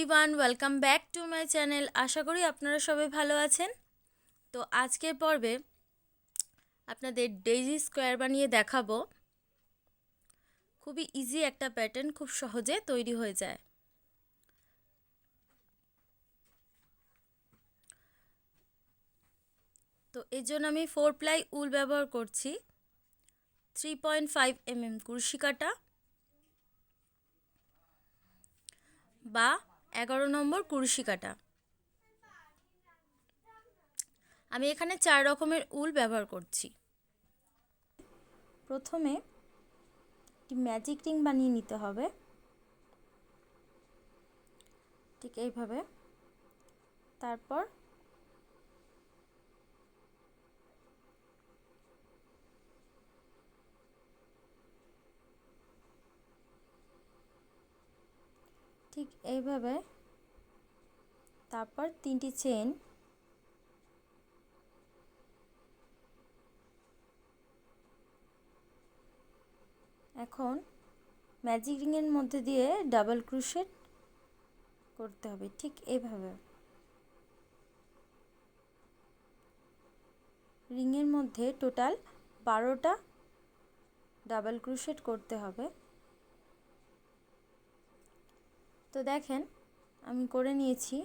Everyone, welcome back to my channel. আশা করি আপনারা সবাই ভালো আছেন। তো আজকের পর্বে আপনাদের ডেইজি স্কোয়ার বানিয়ে দেখাবো। খুবই ইজি একটা প্যাটার্ন, খুব সহজে তৈরি হয়ে যায়। তো এর জন্য আমি 4 প্লাই উল ব্যবহার করছি, 3.5 mm কুরশি কাটা বা 11 নম্বর কুরশি কাটা। আমি এখানে 4 রকমের উল ব্যবহার করছি। প্রথমে একটি ম্যাজিক রিং বানিয়ে নিতে হবে, ঠিক এইভাবে। তারপর ঠিক এইভাবে, তারপর 3টি চেন, এখন ম্যাজিক রিংয়ের মধ্যে দিয়ে ডাবল ক্রোশেট করতে হবে, ঠিক এইভাবে। রিংয়ের মধ্যে টোটাল 12টা ডাবল ক্রোশেট করতে হবে। তো দেখেন আমি করে নিয়েছি।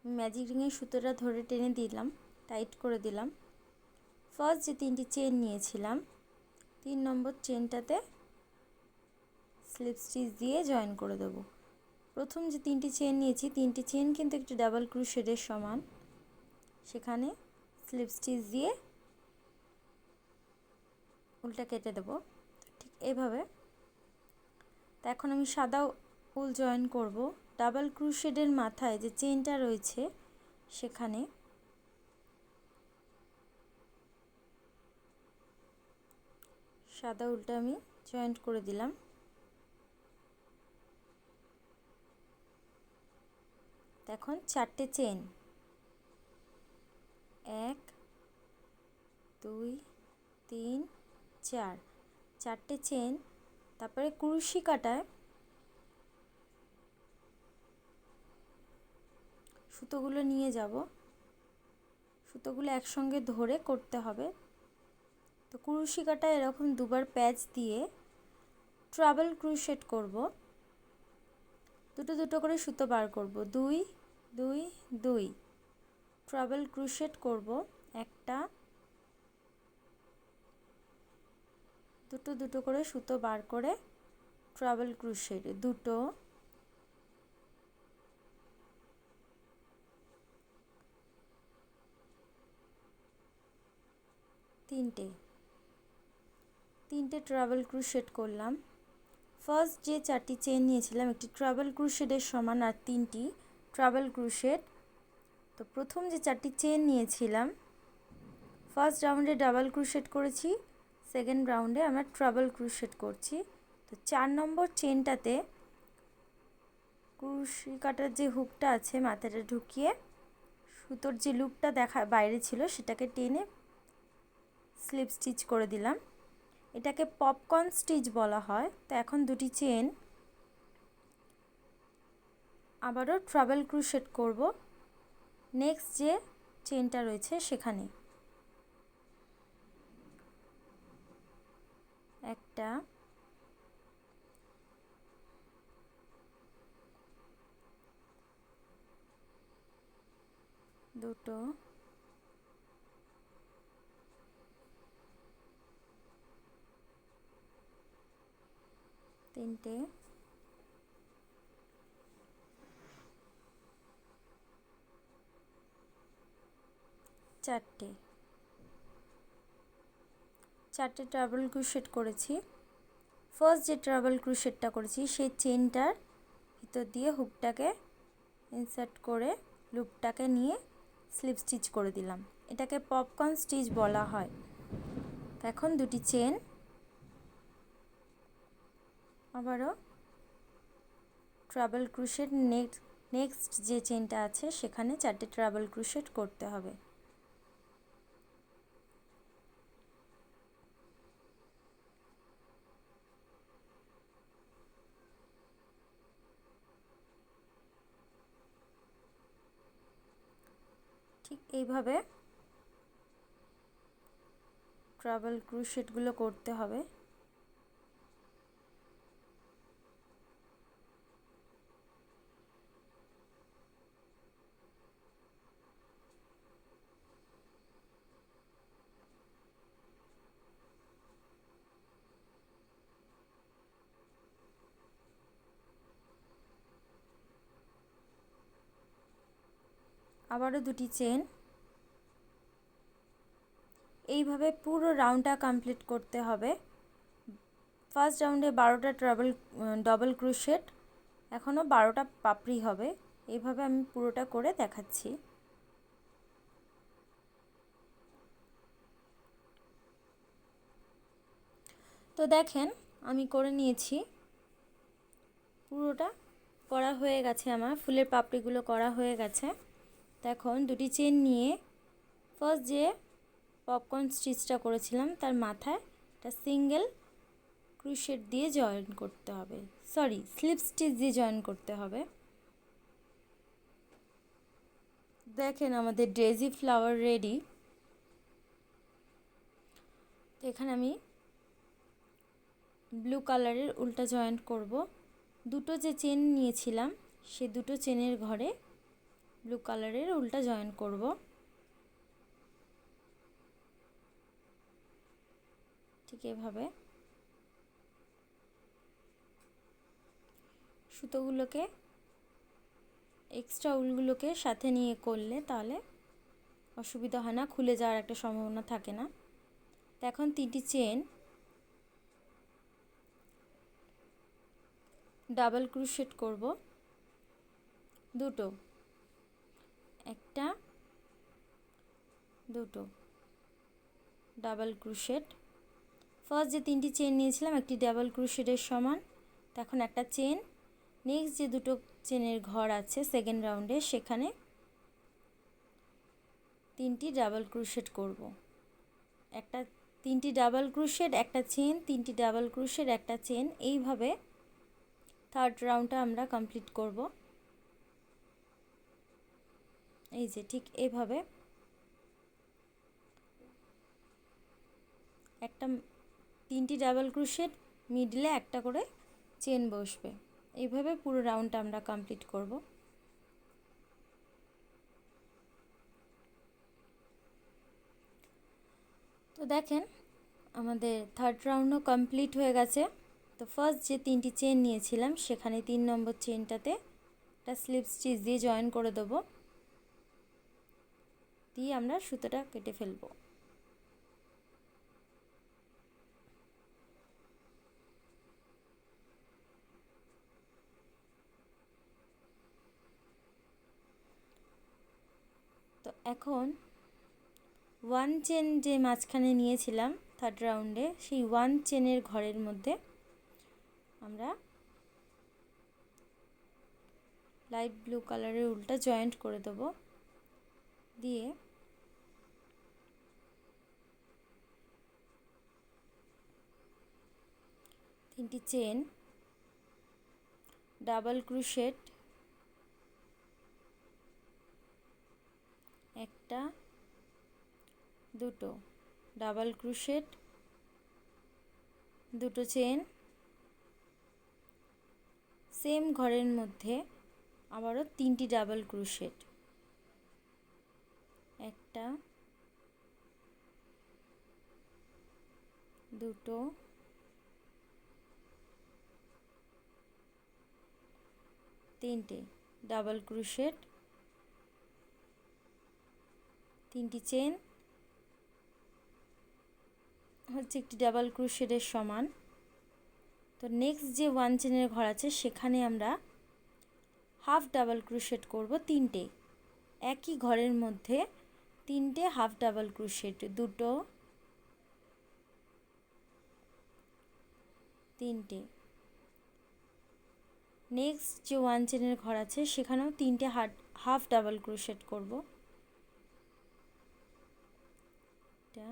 ম্যাজিক রিংয়ের সুতোটা ধরে টেনে দিলাম, টাইট করে দিলাম। ফার্স্ট যে 3টি চেন নিয়েছিলাম, 3 নম্বর চেনটাতে স্লিপ স্টিচ দিয়ে জয়েন করে দেব। প্রথম যে 3টি চেন নিয়েছি, 3টি চেন কিন্তু একটি ডাবল ক্রোশেটের সমান, সেখানে স্লিপ স্টিচ দিয়ে উলটা কেটে দেব, ঠিক এইভাবে। তো এখন আমি সাদা উল জয়েন করব। ডাবল ক্রোশেটের মাথায় যে চেনটা রয়েছে সেখানে সাদা উলটা আমি জয়েন্ট করে দিলাম। এখন 4টে চেন, 1 2 3 4, 4টে চেন। তারপরে কুরশি কাটায় সুতোগুলো নিয়ে যাব, সুতোগুলো একসঙ্গে ধরে করতে হবে। তো কুরশি কাটায় এরকম দুবার প্যাচ দিয়ে ট্রাবল ক্রোশেট করব। দুটো দুটো করে সুতো বার করব, 2 2 2, ট্রাবল ক্রোশেট করব একটা, দুটো দুটো করে সুতো বার করে ট্রাবল ক্রোশেট, দুটো, তিনটে ট্রাবল ক্রোশেট করলাম। ফার্স্ট যে 4টি চেন নিয়েছিলাম একটি ট্রাবল ক্রোশেটের সমান আর 3টি ট্রাবল ক্রোশেট। তো প্রথম যে 4টি চেন নিয়েছিলাম, ফার্স্ট রাউন্ডে ডাবল ক্রোশেট করেছি, সেকেন্ড রাউন্ডে আমরা ট্রাবল ক্রোশেট করছি। তো 4 নম্বর চেনটাতে কুরশি কাটার যে হুকটা আছে মাথাটা ঢুকিয়ে সুতোর যে লুপটা বাইরে ছিল সেটাকে টেনে স্লিপ স্টিচ করে দিলাম। এটাকে পপকর্ন স্টিচ বলা হয়। তো এখন 2টি চেন, আবারও ট্রাবল ক্রোশেট করব নেক্সট যে চেনটা রয়েছে সেখানে। একটা, দুটো, তিনটে, চারটে ট্রাবল ক্রোশেট করেছি। ফার্স্ট যে ট্রাবল ক্রোশেটটা করেছি সেই চেনটার ভিতর দিয়ে হুকটাকে ইনসার্ট করে লুপটাকে নিয়ে স্লিপ স্টিচ করে দিলাম। এটাকে পপকর্ন স্টিচ বলা হয়। এখন 2টি চেন, আবারও ট্রাবল ক্রোশেট, নেক্সট যে চেনটা আছে সেখানে 4টে ট্রাবল ক্রোশেট করতে হবে। ঠিক এইভাবে ট্রাভেল ক্রোশেটগুলো করতে হবে। আবারও দুটি চেন। এইভাবে পুরো রাউন্ডটা কমপ্লিট করতে হবে। ফার্স্ট রাউন্ডে 12টা ডবল ক্রোশেট, এখনও 12টা পাপড়ি হবে। এইভাবে আমি পুরোটা করে দেখাচ্ছি। তো দেখেন আমি করে নিয়েছি, পুরোটা করা হয়ে গেছে, আমার ফুলের পাপড়িগুলো করা হয়ে গেছে। তো এখন দুটি চেন নিয়ে ফার্স্ট যে পপকর্ন স্টিচটা করেছিলাম তার মাথায় একটা সিঙ্গেল ক্রোশেট দিয়ে জয়েন করতে হবে, স্লিপ স্টিচ দিয়ে জয়েন করতে হবে। দেখেন আমাদের ডেজি ফ্লাওয়ার রেডি। তো এখানে আমি ব্লু কালারের উল্টা জয়েন্ট করব। দুটো যে চেন নিয়েছিলাম সে দুটো চেনের ঘরে ব্লু কালারের উল্টা জয়েন করব। ঠিক এভাবে সুতোগুলোকে এক্সট্রা উলগুলোকে সাথে নিয়ে করলে তাহলে অসুবিধা হয় না, খুলে যাওয়ার একটা সম্ভাবনা থাকে না। তো এখন 3টি চেন ডাবল ক্রোশেট করব, দুটো, একটা, দুটো ডাবল ক্রোশেট। ফার্স্ট যে 3টি চেন নিয়েছিলাম একটি ডাবল ক্রোশেটের সমান, তখন একটা চেন, নেক্সট যে দুটো চেনের ঘর আছে সেকেন্ড রাউন্ডে সেখানে 3টি ডাবল ক্রোশেট করব। একটা 3টি ডাবল ক্রোশেট, একটা চেন, 3টি ডাবল ক্রোশেট, একটা চেন, এইভাবে থার্ড রাউন্ডটা আমরা কমপ্লিট করব। এই যে ঠিক এইভাবে একটা 3টি ডাবল ক্রোশেট, মিডলে একটা করে চেন বসবে। এইভাবে পুরো রাউন্ডটা আমরা কমপ্লিট করব। তো দেখেন আমাদের থার্ড রাউন্ডও কমপ্লিট হয়ে গেছে। তো ফার্স্ট যে 3টি চেন নিয়েছিলাম সেখানে 3 নম্বর চেনটাতে একটা স্লিপ স্টিচ দিয়ে জয়েন করে দেবো, দিয়ে আমরা সুতোটা কেটে ফেলবো। তো এখন 1 চেন যে মাঝখানে নিয়েছিলাম থার্ড রাউন্ডে, সেই 1 চেনের ঘরের মধ্যে আমরা লাইট ব্লু কালারের উল্টা জয়েন্ট করে দেবো, দিয়ে তিনটি চেন ডাবল ক্রোশেট, একটা, দুটো ডাবল ক্রোশেট, দুটো চেন, সেম ঘরের মধ্যে আবারও 3টি ডাবল ক্রোশেট, একটা, দুটো, তিনটে ডাবল ক্রোশেট, 3টি চেন হচ্ছে একটি ডাবল ক্রোশেটের সমান। তো নেক্সট যে 1 চেনের ঘর আছে সেখানে আমরা হাফ ডাবল ক্রোশেট করব, 3টে একই ঘরের মধ্যে 3টে হাফ ডাবল ক্রোশেট, দুটো, তিনটে। নেক্সট যে 1 চেনের ঘর আছে সেখানেও 3টে হাফ ডাবল ক্রোশেট করব, এটা,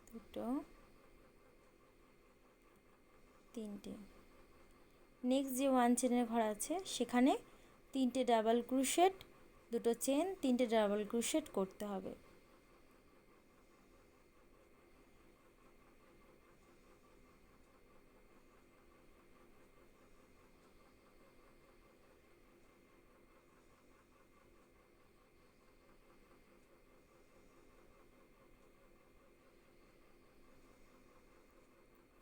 দুটো, তিনটে। নেক্সট যে 1 চেনের ঘর আছে সেখানে 3টে ডাবল ক্রোশেট, 2টো চেন, 3টে ডাবল ক্রোশেট করতে হবে।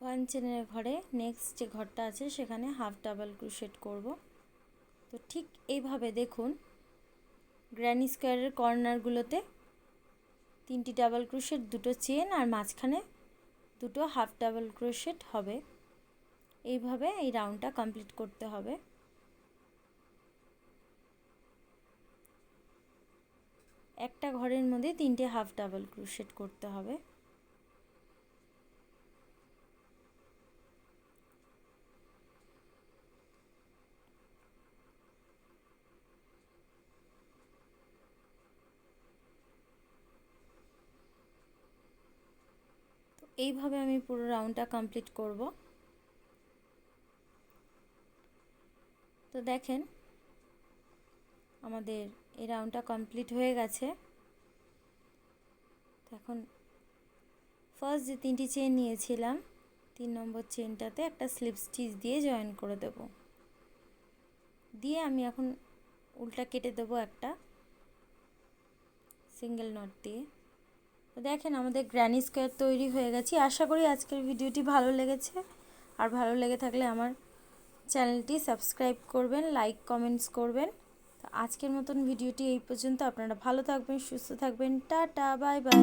ওয়ান চেনের ঘরে নেক্সট যে ঘরটা আছে সেখানে হাফ ডাবল ক্রোশেট করব। তো ঠিক এইভাবে দেখুন গ্র্যানি স্কোয়ারের কর্নারগুলোতে 3টি ডাবল ক্রোশেট, 2টো চেন আর মাঝখানে 2টো হাফ ডাবল ক্রোশেট হবে। এইভাবে এই রাউন্ডটা কমপ্লিট করতে হবে। একটা ঘরের মধ্যে 3টে হাফ ডাবল ক্রোশেট করতে হবে। তো এইভাবে আমি পুরো রাউন্ডটা কমপ্লিট করব। তো দেখেন আমাদের এই রাউন্ডটা কমপ্লিট হয়ে গেছে। এখন ফার্স্ট যে 3টি চেন নিয়েছিলাম 3 নম্বর চেনটাতে একটা স্লিপ স্টিচ দিয়ে জয়েন করে দেব। দিয়ে আমি এখন উল্টা কেটে দেব একটা সিঙ্গেল নট দিয়ে। তো দেখেন আমাদের গ্র্যানি স্কোয়ার তৈরি হয়ে গেছে। আশা করি আজকের ভিডিওটি ভালো লেগেছে। আর ভালো লেগে থাকলে আমার চ্যানেলটি সাবস্ক্রাইব করবেন, লাইক কমেন্টস করবেন। তো আজকের মতন ভিডিওটি এই পর্যন্ত। আপনারা ভালো থাকবেন, সুস্থ থাকবেন। Tata, bye bye.